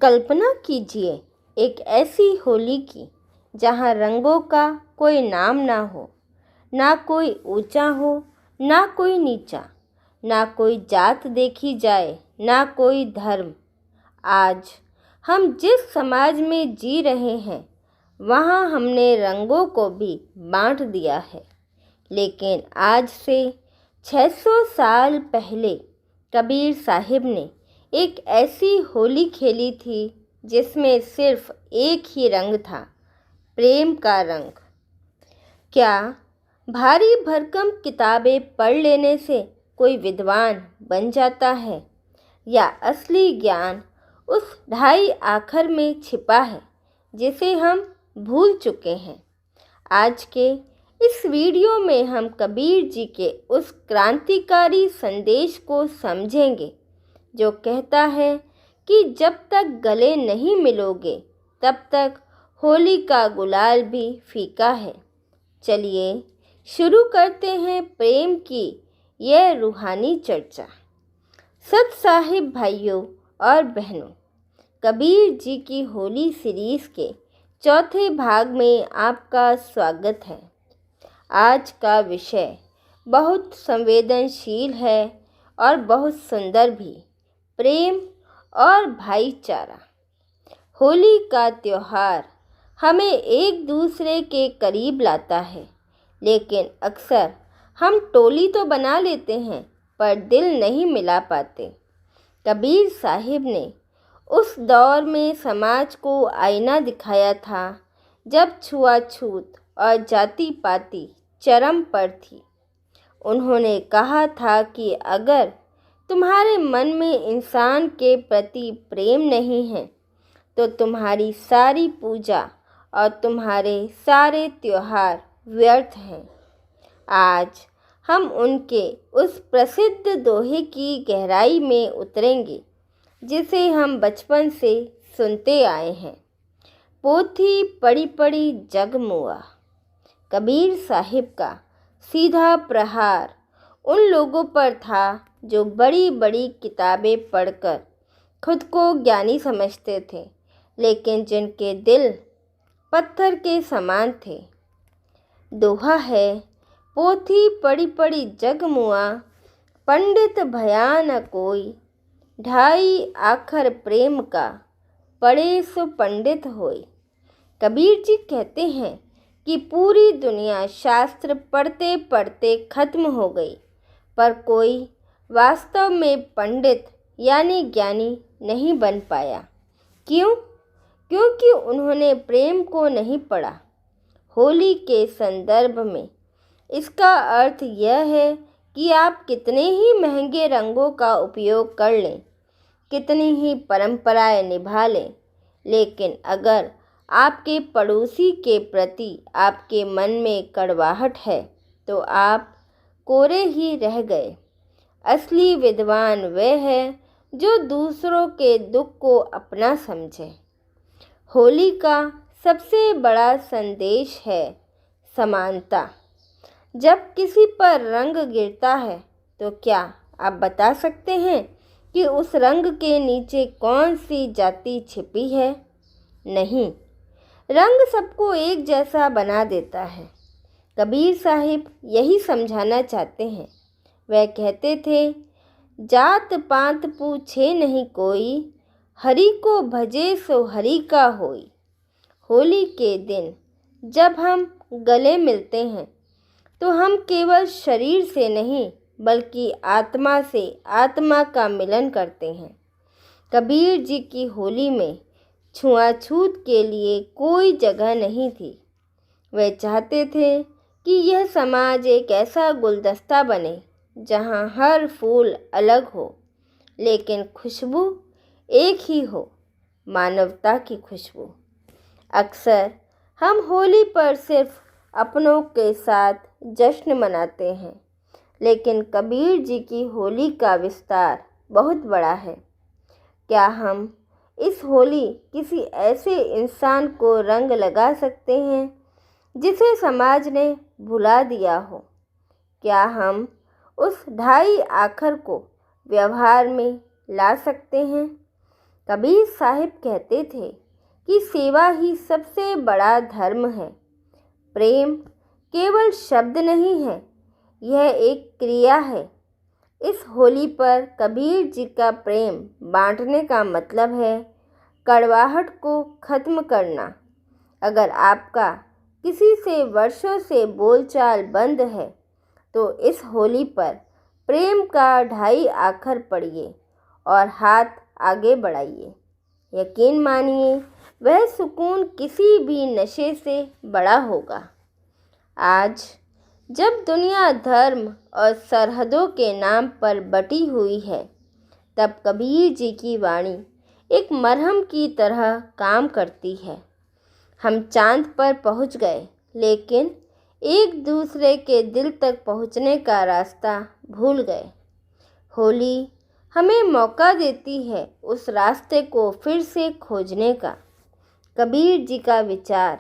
कल्पना कीजिए एक ऐसी होली की जहाँ रंगों का कोई नाम ना हो, ना कोई ऊंचा हो, ना कोई नीचा, ना कोई जात देखी जाए, ना कोई धर्म। आज हम जिस समाज में जी रहे हैं वहाँ हमने रंगों को भी बांट दिया है। लेकिन आज से 600 साल पहले कबीर साहिब ने एक ऐसी होली खेली थी जिसमें सिर्फ एक ही रंग था, प्रेम का रंग। क्या भारी भरकम किताबें पढ़ लेने से कोई विद्वान बन जाता है, या असली ज्ञान उस ढाई आखर में छिपा है जिसे हम भूल चुके हैं? आज के इस वीडियो में हम कबीर जी के उस क्रांतिकारी संदेश को समझेंगे जो कहता है कि जब तक गले नहीं मिलोगे तब तक होली का गुलाल भी फीका है। चलिए शुरू करते हैं प्रेम की यह रूहानी चर्चा। सत साहिब भाइयों और बहनों, कबीर जी की होली सीरीज़ के चौथे भाग में आपका स्वागत है। आज का विषय बहुत संवेदनशील है और बहुत सुंदर भी, प्रेम और भाईचारा। होली का त्यौहार हमें एक दूसरे के करीब लाता है, लेकिन अक्सर हम टोली तो बना लेते हैं पर दिल नहीं मिला पाते। कबीर साहिब ने उस दौर में समाज को आईना दिखाया था जब छुआछूत और जाति पाति चरम पर थी। उन्होंने कहा था कि अगर तुम्हारे मन में इंसान के प्रति प्रेम नहीं है तो तुम्हारी सारी पूजा और तुम्हारे सारे त्योहार व्यर्थ हैं। आज हम उनके उस प्रसिद्ध दोहे की गहराई में उतरेंगे जिसे हम बचपन से सुनते आए हैं, पोथी पढ़ी पढ़ी जग मुआ। कबीर साहिब का सीधा प्रहार उन लोगों पर था जो बड़ी बड़ी किताबें पढ़कर खुद को ज्ञानी समझते थे, लेकिन जिनके दिल पत्थर के समान थे। दोहा है, पोथी पढ़ी पढ़ी जग मुआ, पंडित भया न कोई, ढाई आखर प्रेम का, पढ़े सो पंडित होय। कबीर जी कहते हैं कि पूरी दुनिया शास्त्र पढ़ते पढ़ते खत्म हो गई, पर कोई वास्तव में पंडित यानी ज्ञानी नहीं बन पाया। क्यों? क्योंकि उन्होंने प्रेम को नहीं पढ़ा। होली के संदर्भ में इसका अर्थ यह है कि आप कितने ही महंगे रंगों का उपयोग कर लें, कितनी ही परंपराएं निभा लें, लेकिन अगर आपके पड़ोसी के प्रति आपके मन में कड़वाहट है तो आप कोरे ही रह गए। असली विद्वान वह है जो दूसरों के दुख को अपना समझे। होली का सबसे बड़ा संदेश है समानता। जब किसी पर रंग गिरता है तो क्या आप बता सकते हैं कि उस रंग के नीचे कौन सी जाति छिपी है? नहीं, रंग सबको एक जैसा बना देता है। कबीर साहिब यही समझाना चाहते हैं। वह कहते थे, जात पात पूछे नहीं कोई, हरि को भजे सो हरि का होई। होली के दिन जब हम गले मिलते हैं तो हम केवल शरीर से नहीं बल्कि आत्मा से आत्मा का मिलन करते हैं। कबीर जी की होली में छुआछूत के लिए कोई जगह नहीं थी। वे चाहते थे कि यह समाज एक ऐसा गुलदस्ता बने जहां हर फूल अलग हो लेकिन खुशबू एक ही हो, मानवता की खुशबू। अक्सर हम होली पर सिर्फ अपनों के साथ जश्न मनाते हैं, लेकिन कबीर जी की होली का विस्तार बहुत बड़ा है। क्या हम इस होली किसी ऐसे इंसान को रंग लगा सकते हैं जिसे समाज ने भुला दिया हो? क्या हम उस ढाई आखर को व्यवहार में ला सकते हैं? कबीर साहिब कहते थे कि सेवा ही सबसे बड़ा धर्म है। प्रेम केवल शब्द नहीं है, यह एक क्रिया है। इस होली पर कबीर जी का प्रेम बांटने का मतलब है कड़वाहट को खत्म करना। अगर आपका किसी से वर्षों से बोलचाल बंद है तो इस होली पर प्रेम का ढाई आखर पढ़िए और हाथ आगे बढ़ाइए। यकीन मानिए वह सुकून किसी भी नशे से बड़ा होगा। आज जब दुनिया धर्म और सरहदों के नाम पर बटी हुई है, तब कबीर जी की वाणी एक मरहम की तरह काम करती है। हम चांद पर पहुंच गए, लेकिन एक दूसरे के दिल तक पहुंचने का रास्ता भूल गए। होली हमें मौका देती है उस रास्ते को फिर से खोजने का। कबीर जी का विचार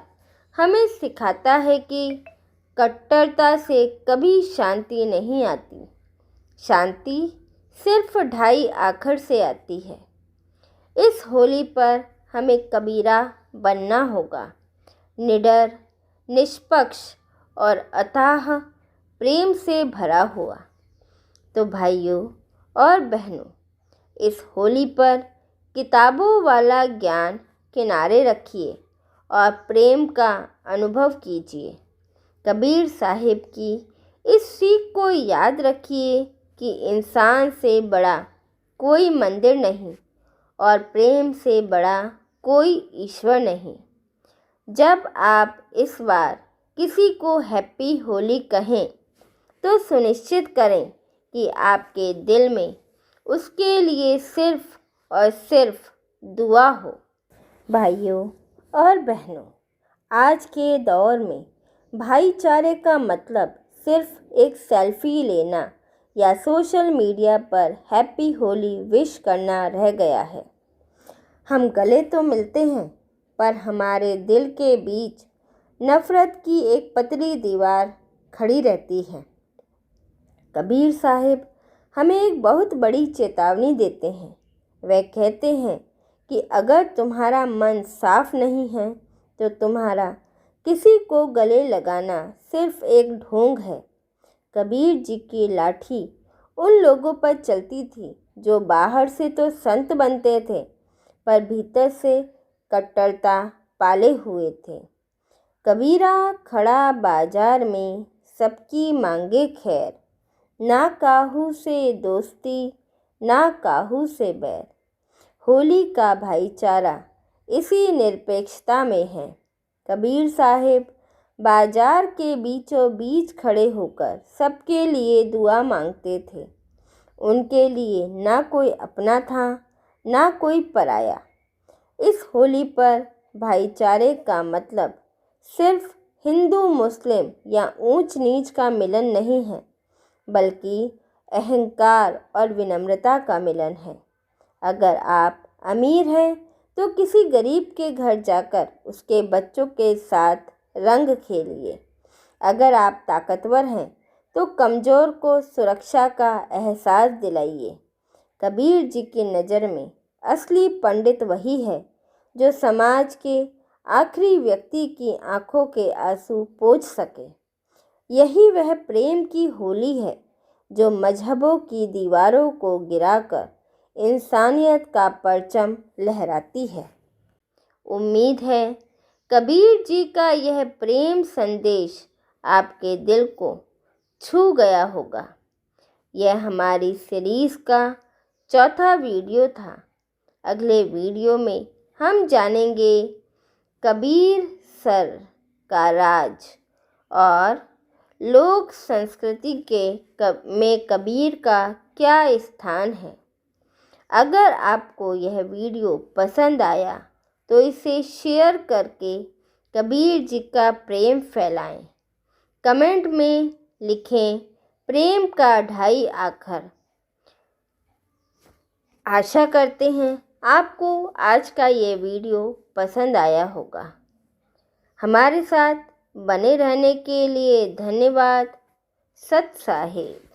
हमें सिखाता है कि कट्टरता से कभी शांति नहीं आती। शांति सिर्फ ढाई आखर से आती है। इस होली पर हमें कबीरा बनना होगा, निडर, निष्पक्ष और अथाह प्रेम से भरा हुआ। तो भाइयों और बहनों, इस होली पर किताबों वाला ज्ञान किनारे रखिए और प्रेम का अनुभव कीजिए। कबीर साहिब की इस सीख को याद रखिए कि इंसान से बड़ा कोई मंदिर नहीं और प्रेम से बड़ा कोई ईश्वर नहीं। जब आप इस बार किसी को हैप्पी होली कहें तो सुनिश्चित करें कि आपके दिल में उसके लिए सिर्फ और सिर्फ दुआ हो। भाइयों और बहनों, आज के दौर में भाईचारे का मतलब सिर्फ एक सेल्फी लेना या सोशल मीडिया पर हैप्पी होली विश करना रह गया है। हम गले तो मिलते हैं, पर हमारे दिल के बीच नफ़रत की एक पतली दीवार खड़ी रहती है। कबीर साहिब हमें एक बहुत बड़ी चेतावनी देते हैं। वह कहते हैं कि अगर तुम्हारा मन साफ नहीं है तो तुम्हारा किसी को गले लगाना सिर्फ एक ढोंग है। कबीर जी की लाठी उन लोगों पर चलती थी जो बाहर से तो संत बनते थे, पर भीतर से कट्टरता पाले हुए थे। कबीरा खड़ा बाजार में सबकी मांगे खैर, ना काहू से दोस्ती ना काहू से बैर। होली का भाईचारा इसी निरपेक्षता में है। कबीर साहिब बाजार के बीचों बीच खड़े होकर सबके लिए दुआ मांगते थे। उनके लिए ना कोई अपना था ना कोई पराया। इस होली पर भाईचारे का मतलब सिर्फ हिंदू मुस्लिम या ऊंच नीच का मिलन नहीं है, बल्कि अहंकार और विनम्रता का मिलन है। अगर आप अमीर हैं तो किसी गरीब के घर जाकर उसके बच्चों के साथ रंग खेलिए। अगर आप ताकतवर हैं तो कमज़ोर को सुरक्षा का एहसास दिलाइए। कबीर जी की नज़र में असली पंडित वही है जो समाज के आखिरी व्यक्ति की आंखों के आंसू पोंछ सके। यही वह प्रेम की होली है जो मजहबों की दीवारों को गिराकर इंसानियत का परचम लहराती है। उम्मीद है कबीर जी का यह प्रेम संदेश आपके दिल को छू गया होगा। यह हमारी सीरीज़ का चौथा वीडियो था। अगले वीडियो में हम जानेंगे कबीर सर का राज और लोक संस्कृति में कबीर का क्या स्थान है। अगर आपको यह वीडियो पसंद आया तो इसे शेयर करके कबीर जी का प्रेम फैलाएं। कमेंट में लिखें प्रेम का ढाई आखर। आशा करते हैं आपको आज का ये वीडियो पसंद आया होगा। हमारे साथ बने रहने के लिए धन्यवाद। सत साहिब।